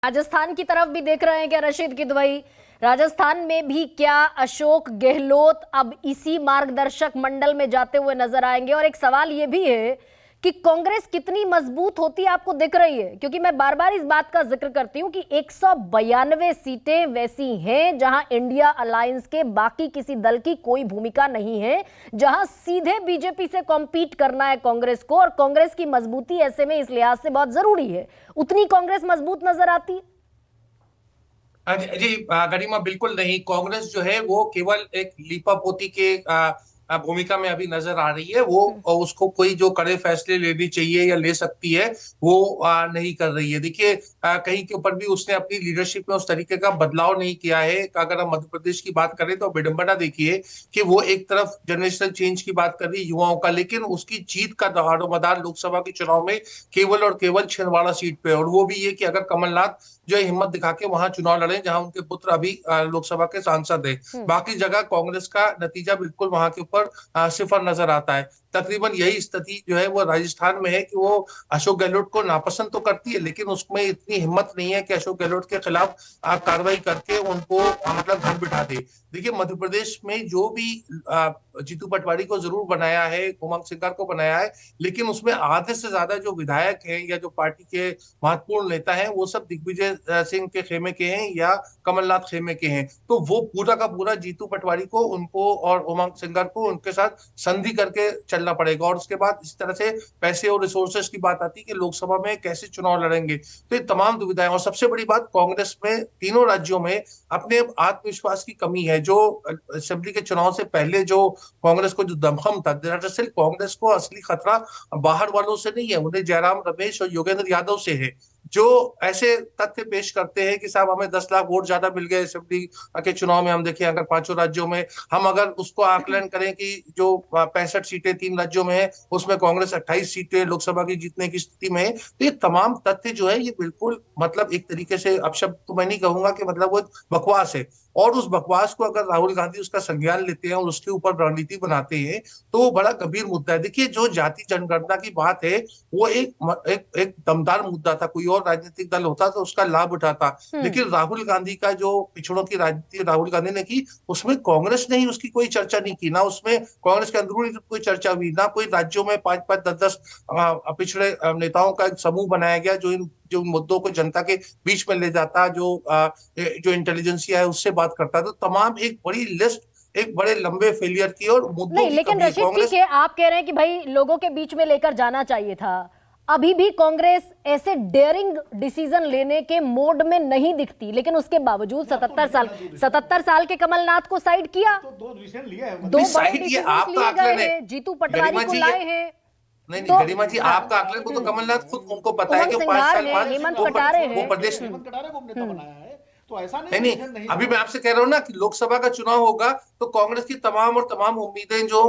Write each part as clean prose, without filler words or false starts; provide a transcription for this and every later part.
राजस्थान की तरफ भी देख रहे हैं क्या रशीद की दुबई? राजस्थान में भी क्या अशोक गहलोत अब इसी मार्गदर्शक मंडल में जाते हुए नजर आएंगे? और एक सवाल यह भी है कि कांग्रेस कितनी मजबूत होती आपको दिख रही है, क्योंकि मैं बार बार इस बात का जिक्र करती हूं कि 192 सीटें वैसी हैं जहां इंडिया अलायंस के बाकी किसी दल की कोई भूमिका नहीं है, जहां सीधे बीजेपी से कॉम्पीट करना है कांग्रेस को। और कांग्रेस की मजबूती ऐसे में इस लिहाज से बहुत जरूरी है। उतनी कांग्रेस मजबूत नजर आती है? जी गरिमा, बिल्कुल नहीं। कांग्रेस जो है वो केवल एक लीपा पोती के भूमिका में अभी नजर आ रही है। वो उसको कोई जो कड़े फैसले लेने चाहिए या ले सकती है वो नहीं कर रही है। देखिए, कहीं के ऊपर भी उसने अपनी लीडरशिप में उस तरीके का बदलाव नहीं किया है। अगर हम मध्य प्रदेश की बात करें तो विडंबना देखिए कि वो एक तरफ जनरेशनल चेंज की बात कर रही है युवाओं का, लेकिन उसकी जीत का दारोमदार लोकसभा के चुनाव में केवल और केवल छिंदवाड़ा सीट पे। और वो भी ये कि अगर कमलनाथ जो है हिम्मत दिखा के वहां चुनाव लड़े जहां उनके पुत्र अभी लोकसभा के सांसद है। बाकी जगह कांग्रेस का नतीजा बिल्कुल वहां के ऊपर सिफर नजर आता है। तकरीबन यही स्थिति जो है वो राजस्थान में है कि वो अशोक गहलोत को नापसंद तो करती है, लेकिन उसमें इतनी हिम्मत नहीं है कि अशोक गहलोत के खिलाफ कार्रवाई करके उनको मतलब घर बिठा दे। देखिए, मध्य प्रदेश में जो भी जीतू पटवारी को जरूर बनाया है, उमंग सिंघार को बनाया है, लेकिन उसमें आधे से ज्यादा जो विधायक हैं या जो पार्टी के महत्वपूर्ण नेता हैं वो सब दिग्विजय सिंह के खेमे के हैं या कमलनाथ खेमे के हैं। तो वो पूरा का पूरा जीतू पटवारी को, उनको और उमंग सिंघार को उनके साथ संधि करके चलना पड़ेगा। और उसके बाद इस तरह से पैसे और रिसोर्सेज की बात आती है कि लोकसभा में कैसे चुनाव लड़ेंगे। तो ये तमाम दुविधाएं, और सबसे बड़ी बात कांग्रेस में तीनों राज्यों में अपने आत्मविश्वास की कमी है। जो असेंबली के चुनाव से पहले जो कांग्रेस को जो दमखम था, दरअसल कांग्रेस को असली खतरा बाहर वालों से नहीं है, उन्हें जयराम रमेश और योगेंद्र यादव से है, जो ऐसे तथ्य पेश करते हैं कि साहब हमें 10 लाख वोट ज्यादा मिल गए असेंबली के चुनाव में। हम देखें अगर पांचों राज्यों में हम अगर उसको आकलन करें कि जो 65 सीटें 3 राज्यों में है उसमें कांग्रेस 28 सीटें लोकसभा की जीतने की स्थिति में है। तो ये तमाम तथ्य जो है ये बिल्कुल मतलब एक तरीके से, अब शब्द तो मैं नहीं कहूंगा कि मतलब वो बकवास है। और उस बकवास को अगर राहुल गांधी उसका संज्ञान लेते हैं और उसके ऊपर रणनीति बनाते हैं तो वो बड़ा गंभीर मुद्दा है। देखिए, जो जाति जनगणना की बात है वो एक दमदार मुद्दा था। कोई और राजनीतिक दल होता तो उसका लाभ उठाता, लेकिन राहुल गांधी का जो पिछड़ों की राजनीति राहुल गांधी ने की उसमें कांग्रेस ने ही उसकी कोई चर्चा नहीं की। ना उसमें कांग्रेस के अंदरूनी कोई चर्चा हुई, ना कोई राज्यों में 5-5 10-10 पिछड़े नेताओं का एक समूह बनाया गया जो मुद्दों को जनता के बीच में ले जाता, जो इंटेलिजेंसिया है उससे बात करता। तो तमाम एक बड़ी लिस्ट एक बड़े लंबे फेलियर की और मुद्दों नहीं, की लेकिन कमी है रशीद ठीक कांग्रेस। है, आप कह रहे हैं कि भाई लोगों के बीच में लेकर जाना चाहिए था। अभी भी कांग्रेस ऐसे डेयरिंग डिसीजन लेने के मोड में नहीं दिखती, लेकिन उसके बावजूद 77 साल के कमलनाथ को साइड किया। तो दो डिसीजन लिया है दो बड़े साइड ये डिसीजन आपका लिए गए आकलन है हैं, जीतू पटवारी गरिमा को जी। लाए हैं। नहीं नहीं तो गरिमा जी, हाँ, आपका आकलन को तो कमलनाथ खुद उनको पता है उमंग कि पांच सिंघार साल हैं, बाद हेमंत वो कटारे वो हैं। प्रदेश। हेमंत कटारे को नेता बनाया है। तो ऐसा नहीं नहीं नहीं, डिसीजन नहीं अभी था। मैं आपसे कह रहा हूँ ना कि लोकसभा का चुनाव होगा तो कांग्रेस की तमाम और तमाम उम्मीदें जो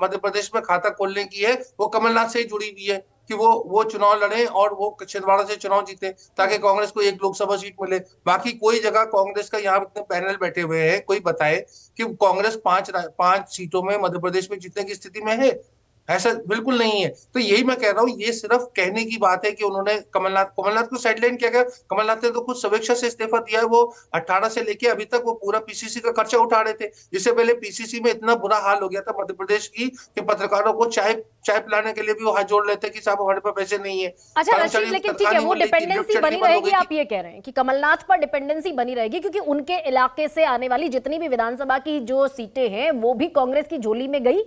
मध्य प्रदेश में खाता खोलने की है वो कमलनाथ से ही जुड़ी हुई है कि वो चुनाव लड़े और वो छिंदवाड़ा से चुनाव जीते ताकि कांग्रेस को एक लोकसभा सीट मिले। बाकी कोई जगह कांग्रेस का, यहाँ इतने पैनल बैठे हुए हैं, कोई बताए कि कांग्रेस 5 सीटों में मध्य प्रदेश में जीतने की स्थिति में है? ऐसा बिल्कुल नहीं है। तो यही मैं कह रहा हूँ, ये सिर्फ कहने की बात है कि उन्होंने कमलनाथ को साइडलाइन किया गया। कमलनाथ ने तो खुद स्वेच्छा से इस्तीफा दिया है। वो 18 से लेके अभी तक वो पूरा पीसीसी का खर्चा उठा रहे थे। इससे पहले पीसीसी में इतना बुरा हाल हो गया था मध्य प्रदेश की कि पत्रकारों को चाय चाय पिलाने के लिए भी वो हाथ जोड़ लेते कि साहब हमारे पास पैसे नहीं है। अच्छा रशीद, कर्मचारियों की लेकिन ठीक तनख्वाह है, नहीं वो मिल रही थी, लिफ्ट डिपेंडेंसी चलनी बनी बंद हो रहेगी। गई थी। आप ये कह रहे हैं कि कमलनाथ पर डिपेंडेंसी बनी रहेगी, क्योंकि उनके इलाके से आने वाली जितनी भी विधानसभा की जो सीटें हैं वो भी कांग्रेस की झोली में गई।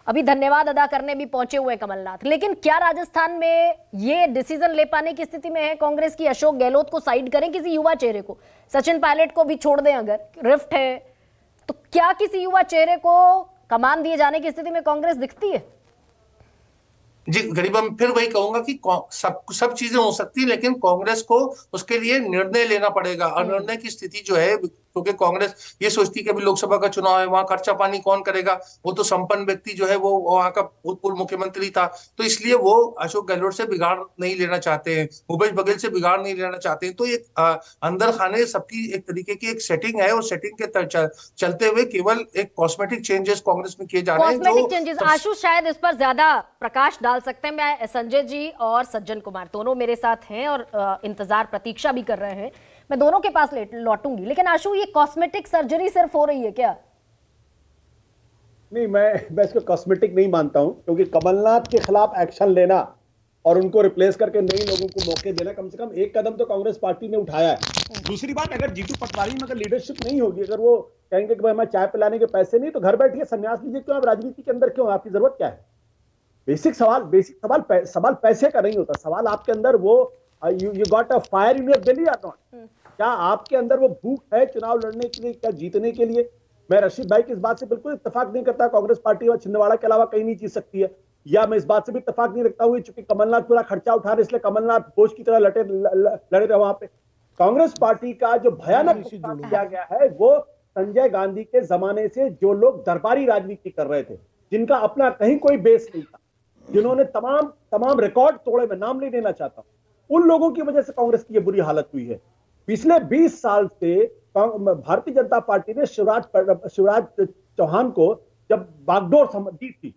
अभी धन्यवाद अदा करने भी पहुंचे हुए कमलनाथ। लेकिन क्या राजस्थान में ये डिसीजन ले पाने की स्थिति में है कांग्रेस की? अशोक गहलोत को साइड करें, किसी युवा चेहरे को, सचिन पायलट को भी छोड़ दें, अगर रिफ्ट है तो क्या किसी युवा चेहरे को कमान दिए जाने की स्थिति में कांग्रेस दिखती है? जी गरीबा, मैं फिर वही कहूंगा कि सब चीजें हो सकती है, लेकिन कांग्रेस को उसके लिए निर्णय लेना पड़ेगा। और निर्णय की स्थिति जो है क्योंकि कांग्रेस ये सोचती है कि अभी लोकसभा का चुनाव है, वहां खर्चा पानी कौन करेगा, वो तो संपन्न व्यक्ति जो है वो वहां का भूतपूर्व मुख्यमंत्री था, तो इसलिए वो अशोक गहलोत से बिगाड़ नहीं लेना चाहते हैं, भूपेश बघेल से बिगाड़ नहीं लेना चाहते हैं। तो ये अंदर खाने सबकी एक तरीके की एक सेटिंग है, और सेटिंग के चलते हुए केवल एक कॉस्मेटिक चेंजेस कांग्रेस में किए जा रहे हैं। कॉस्मेटिक चेंजेस, आशु शायद इस पर ज्यादा प्रकाश डाल सकते हैं। मैं संजय जी और सज्जन कुमार दोनों मेरे साथ हैं और इंतजार प्रतीक्षा भी कर रहे हैं, मैं दोनों के पास लौटूंगी। लेकिन आशु, ये कॉस्मेटिक सर्जरी सिर्फ हो रही है क्या? नहीं, मैं इसको कॉस्मेटिक नहीं मानता हूं, क्योंकि कमलनाथ के खिलाफ एक्शन लेना और उनको रिप्लेस करके नए लोगों को मौके देना, कम से कम एक कदम तो कांग्रेस पार्टी ने उठाया है। दूसरी बात, अगर जीतू पटवारी में अगर लीडरशिप नहीं होगी, अगर वो कहेंगे कि भाई हमें चाय पिलाने के पैसे नहीं, तो घर बैठिए, संन्यास लीजिए, क्यों आप राजनीति के अंदर, क्यों, आपकी जरूरत क्या है? बेसिक सवाल पैसे का नहीं होता। सवाल आपके अंदर वो you got a fire in your belly और नॉट, क्या आपके अंदर वो भूख है चुनाव लड़ने के लिए, क्या जीतने के लिए? मैं रशीद भाई की इस बात से बिल्कुल इत्तेफाक नहीं करता, कांग्रेस पार्टी और छिंदवाड़ा के अलावा कहीं नहीं जीत सकती है। या मैं इस बात से भी इत्तेफाक नहीं रखता हूं चूंकि कमलनाथ पूरा खर्चा उठा रहे, इसलिए कमलनाथ बोझ की तरह लड़े रहे वहां पे। कांग्रेस पार्टी का जो भयानक नुकसान किया गया है, वो संजय गांधी के जमाने से जो लोग दरबारी राजनीति कर रहे थे, जिनका अपना कहीं कोई बेस नहीं था, जिन्होंने तमाम रिकॉर्ड तोड़े, मैं नाम नहीं लेना चाहता, उन लोगों की वजह से कांग्रेस की ये बुरी हालत हुई है। पिछले 20 साल से भारतीय जनता पार्टी ने शिवराज चौहान को जब बागडोर दी थी,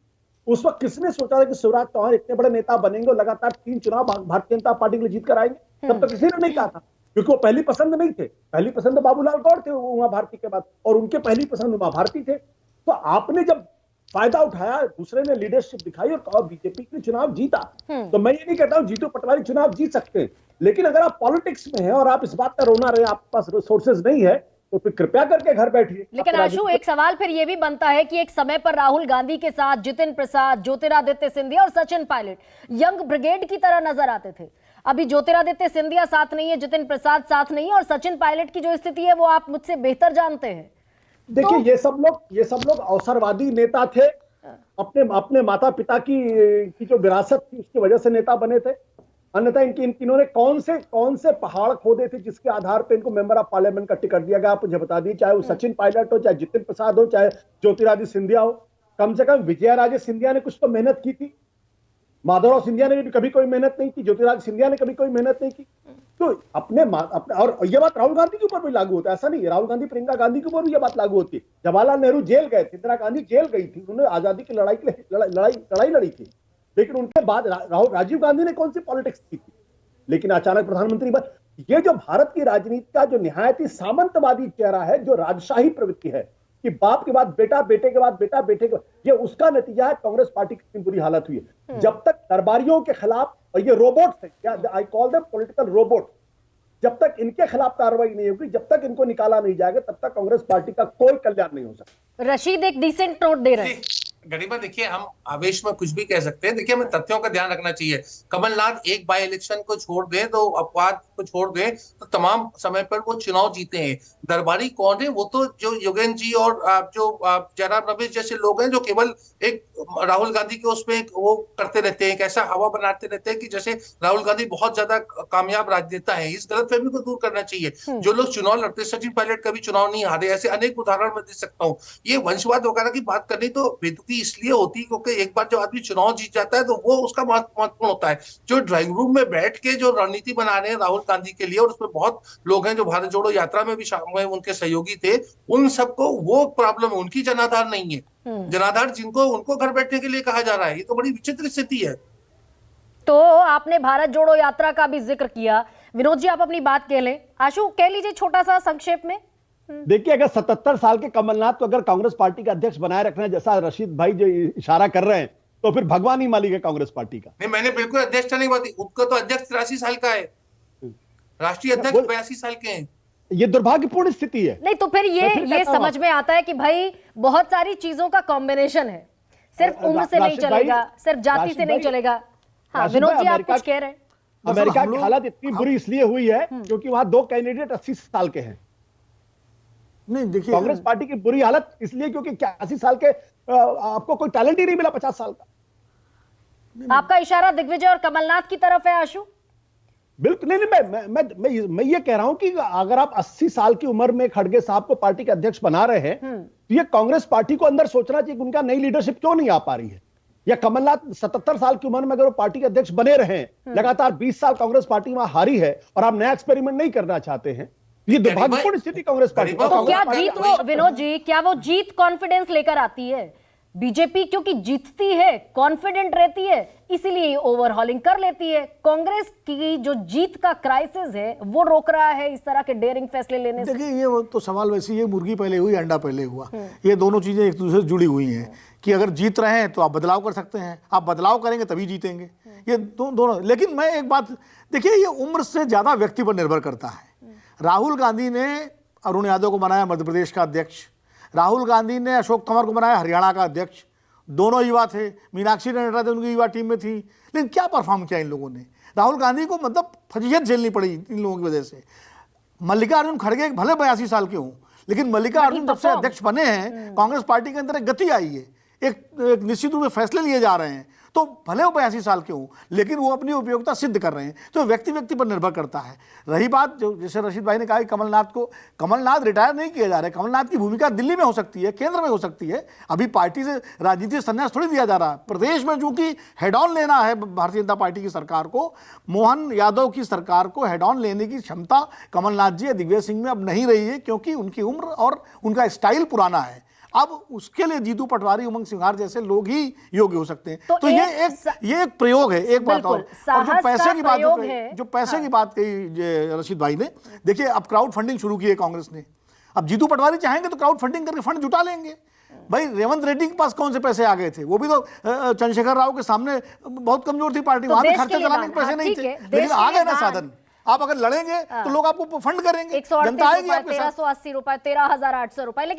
उस वक्त किसने सोचा था कि शिवराज चौहान इतने बड़े नेता बनेंगे और लगातार 3 चुनाव भारतीय जनता पार्टी के लिए जीत कर आएंगे? तब तक किसी ने नहीं कहा था, क्योंकि वो पहली पसंद नहीं थे। पहली पसंद बाबूलाल गौड़ थे उमा भारती के बाद, और उनके पहली पसंद उमा भारती थे। तो आपने जब फायदा उठाया, दूसरे ने लीडरशिप दिखाई और बीजेपी ने चुनाव जीता। तो मैं ये नहीं कहता हूं जीतू पटवारी चुनाव जीत सकते हैं, लेकिन अगर आप पॉलिटिक्स में हैं और आप इस बात का रोना रहे, आपके पास रिसोर्सेज नहीं है, तो फिर कृपया करके घर बैठिए। लेकिन आशु, एक सवाल फिर यह भी बनता है कि एक समय पर राहुल गांधी के साथ जितिन प्रसाद, ज्योतिरादित्य सिंधिया और सचिन पायलट यंग ब्रिगेड की तरह नजर आते थे। अभी ज्योतिरादित्य सिंधिया साथ नहीं है, जितिन प्रसाद साथ नहीं है, और सचिन पायलट की जो स्थिति है वो आप मुझसे बेहतर जानते हैं। देखिए, ये सब लोग अवसरवादी नेता थे, अपने माता पिता की जो विरासत थी उसकी वजह से नेता बने थे। अन्यथा इन्होंने कौन से पहाड़ खोदे थे जिसके आधार पर इनको मेंबर ऑफ पार्लियामेंट का टिकट दिया गया? आप मुझे बता दीजिए, चाहे वो सचिन पायलट हो, चाहे जितिन प्रसाद हो, चाहे ज्योतिरादित्य सिंधिया हो। कम से कम विजयाराजे सिंधिया ने कुछ तो मेहनत की थी, माधवराव सिंधिया ने भी कभी कोई मेहनत नहीं की, ज्योतिरादित्य सिंधिया ने कभी कोई मेहनत नहीं की। तो अपने और ये बात राहुल गांधी के ऊपर भी लागू होता है, ऐसा नहीं है, राहुल गांधी प्रियंका गांधी के ऊपर भी ये बात लागू होती है। जवाहरलाल नेहरू जेल गए थे, इंदिरा गांधी जेल गई थी, उन्होंने आजादी की लड़ाई के लिए लड़ाई लड़ी थी, लेकिन उनके बाद राजीव गांधी ने कौन सी पॉलिटिक्स की थी? लेकिन अचानक प्रधानमंत्री बन। ये जो भारत की राजनीति का जो निहायत ही सामंतवादी चेहरा है, जो राजशाही प्रवृत्ति है कि बाप के बाद बेटा, बेटे के बाद बेटा, बेटे के, ये उसका नतीजा है कांग्रेस पार्टी की कितनी बुरी हालत हुई है। जब तक दरबारियों के खिलाफ, और ये रोबोट्स हैं, I call them political robot, जब तक इनके खिलाफ कार्रवाई नहीं होगी, जब तक इनको निकाला नहीं जाएगा, तब तक कांग्रेस पार्टी का कोई कल्याण नहीं हो सकता। रशीद एक डिसेंट नोट दे रहे हैं। गरिमा, देखिए, हम आवेश में कुछ भी कह सकते हैं, देखिए हमें तथ्यों का ध्यान रखना चाहिए। कमलनाथ एक बाई इलेक्शन को छोड़ दें, तो अपवाद को छोड़ दें, तो तमाम समय पर वो चुनाव जीते हैं। दरबारी कौन है? वो तो जो योगेंद्र जी और जो जयराम रमेश जैसे लोग हैं, जो केवल एक राहुल गांधी के उसमें वो करते रहते हैं, एक ऐसा हवा बनाते रहते हैं कि जैसे राहुल गांधी बहुत ज्यादा कामयाब राजनेता है। इस गलतफहमी को दूर करना चाहिए। जो लोग चुनाव लड़ते, सचिन पायलट कभी चुनाव नहीं हारे, ऐसे अनेक उदाहरण मैं दे सकता हूँ। ये वंशवाद वगैरह की बात करनी तो बेतुकी इसलिए होती है क्योंकि एक बार जब आदमी चुनाव जीत जाता है तो वो उसका महत्वपूर्ण होता है। जो ड्राइंग रूम में बैठ के जो रणनीति बना रहे हैं राहुल गांधी के लिए, और उसमें बहुत लोग हैं जो भारत जोड़ो यात्रा में भी शामिल, उनके सहयोगी थे, उन सबको वो प्रॉब्लम है, उनकी जनाधार नहीं है। जनाधार जिनको, उनको घर बैठने के लिए कहा जा रहा है। ये तो बड़ी विचित्र स्थिति है। तो आपने भारत जोड़ो यात्रा का भी जिक्र किया, विनोद जी आप अपनी बात कह लें। आशु कह लीजिए छोटा सा संक्षेप में। देखिए, अगर 77 साल के कमलनाथ को अगर कांग्रेस पार्टी का अध्यक्ष बनाए रखना है, जैसा रशीद भाई जो इशारा कर रहे हैं, तो फिर भगवान ही मालिक है कांग्रेस पार्टी का। नहीं, मैंने बिल्कुल अध्यक्ष नहीं बात, उसका तो अध्यक्ष 83 साल का है, राष्ट्रीय अध्यक्ष 82 साल के हैं। ये दुर्भाग्यपूर्ण स्थिति है। नहीं, तो फिर ये समझ में आता है कि भाई बहुत सारी चीजों का कॉम्बिनेशन है, सिर्फ उम्र से नहीं चलेगा, सिर्फ जाति से नहीं चलेगा। हाँ विनोद जी, आप कुछ कह रहे हैं। अमेरिका की हालत इतनी बुरी इसलिए हुई है क्योंकि वहां 2 कैंडिडेट 80 साल के हैं। नहीं, देखिए, कांग्रेस पार्टी की बुरी हालत इसलिए क्योंकि 81 साल के आपको कोई टैलेंट ही नहीं मिला 50 साल का। आपका इशारा दिग्विजय और कमलनाथ की तरफ है आशु? बिल्कुल नहीं, मैं ये कह रहा हूं कि अगर आप 80 साल की उम्र में खड़गे साहब को पार्टी के अध्यक्ष बना रहे हैं, तो ये कांग्रेस पार्टी को अंदर सोचना चाहिए कि उनका नई लीडरशिप क्यों नहीं आ पा रही है। या कमलनाथ 77 साल की उम्र में अगर वो पार्टी के अध्यक्ष बने रहे हैं, लगातार 20 साल कांग्रेस पार्टी वहां हारी है और आप नया एक्सपेरिमेंट नहीं करना चाहते हैं, ये दुर्भाग्यपूर्ण स्थिति कांग्रेस पार्टी गरिमा, तो क्या कांग्रेस जीत पार्टी- वो विनोद जी, क्या वो जीत कॉन्फिडेंस लेकर आती है? बीजेपी क्योंकि जीतती है, कॉन्फिडेंट रहती है, इसीलिए ओवरहॉलिंग कर लेती है। कांग्रेस की जो जीत का क्राइसिस है वो रोक रहा है इस तरह के डेयरिंग फैसले लेने से। देखिए, ये तो सवाल वैसे ही है, मुर्गी पहले हुई अंडा पहले हुआ। ये दोनों चीजें एक दूसरे से जुड़ी हुई हैं कि अगर जीत रहे हैं तो आप बदलाव कर सकते हैं, आप बदलाव करेंगे तभी जीतेंगे। ये दोनों। लेकिन मैं एक बात देखिए, ये उम्र से ज्यादा व्यक्ति पर निर्भर करता है। राहुल गांधी ने अरुण यादव को बनाया मध्य प्रदेश का अध्यक्ष, राहुल गांधी ने अशोक तंवर को बनाया हरियाणा का अध्यक्ष, दोनों युवा थे। मीनाक्षी नटराजन उनकी युवा टीम में थी, लेकिन क्या परफॉर्म किया इन लोगों ने? राहुल गांधी को मतलब फजीहत झेलनी पड़ी इन लोगों की वजह से। मल्लिकार्जुन खड़गे भले 82 साल के हों, लेकिन मल्लिकार्जुन जब से अध्यक्ष बने हैं, कांग्रेस पार्टी के अंदर एक गति आई है, एक निश्चित रूप में फैसले लिए जा रहे हैं। तो भले वो 82 साल के हों, लेकिन वो अपनी उपयोगिता सिद्ध कर रहे हैं। तो व्यक्ति व्यक्ति पर निर्भर करता है। रही बात जो जैसे रशीद भाई ने कहा कि कमलनाथ रिटायर नहीं किया जा रहा है। कमलनाथ की भूमिका दिल्ली में हो सकती है, केंद्र में हो सकती है। अभी पार्टी से राजनीतिक संन्यास थोड़ी दिया जा रहा है। प्रदेश में चूंकि हेड ऑन लेना है भारतीय जनता पार्टी की सरकार को, मोहन यादव की सरकार को हेड ऑन लेने की क्षमता कमलनाथ जी या दिग्विजय सिंह में अब नहीं रही है, क्योंकि उनकी उम्र और उनका स्टाइल पुराना है। अब उसके लिए जीतू पटवारी, उमंग सिंघार जैसे लोग ही योग्य हो सकते हैं। तो ये एक प्रयोग है। एक बात और जो पैसे की बात की बात कही रशीद भाई ने, देखिए अब क्राउड फंडिंग शुरू की है कांग्रेस ने। अब जीतू पटवारी चाहेंगे तो क्राउड फंडिंग करके फंड जुटा लेंगे। भाई रेवंत रेड्डी के पास कौन से पैसे आ गए थे? वो भी तो चंद्रशेखर राव के सामने बहुत कमजोर थी पार्टी, वहां भी खर्चा चलाने के पैसे नहीं थे, लेकिन आ गए ना साधन। आप अगर लड़ेंगे तो लोग आपको फंड करेंगे, जनता आएगी आपके साथ। 1380 रुपए, 13,800 रुपए, लेकिन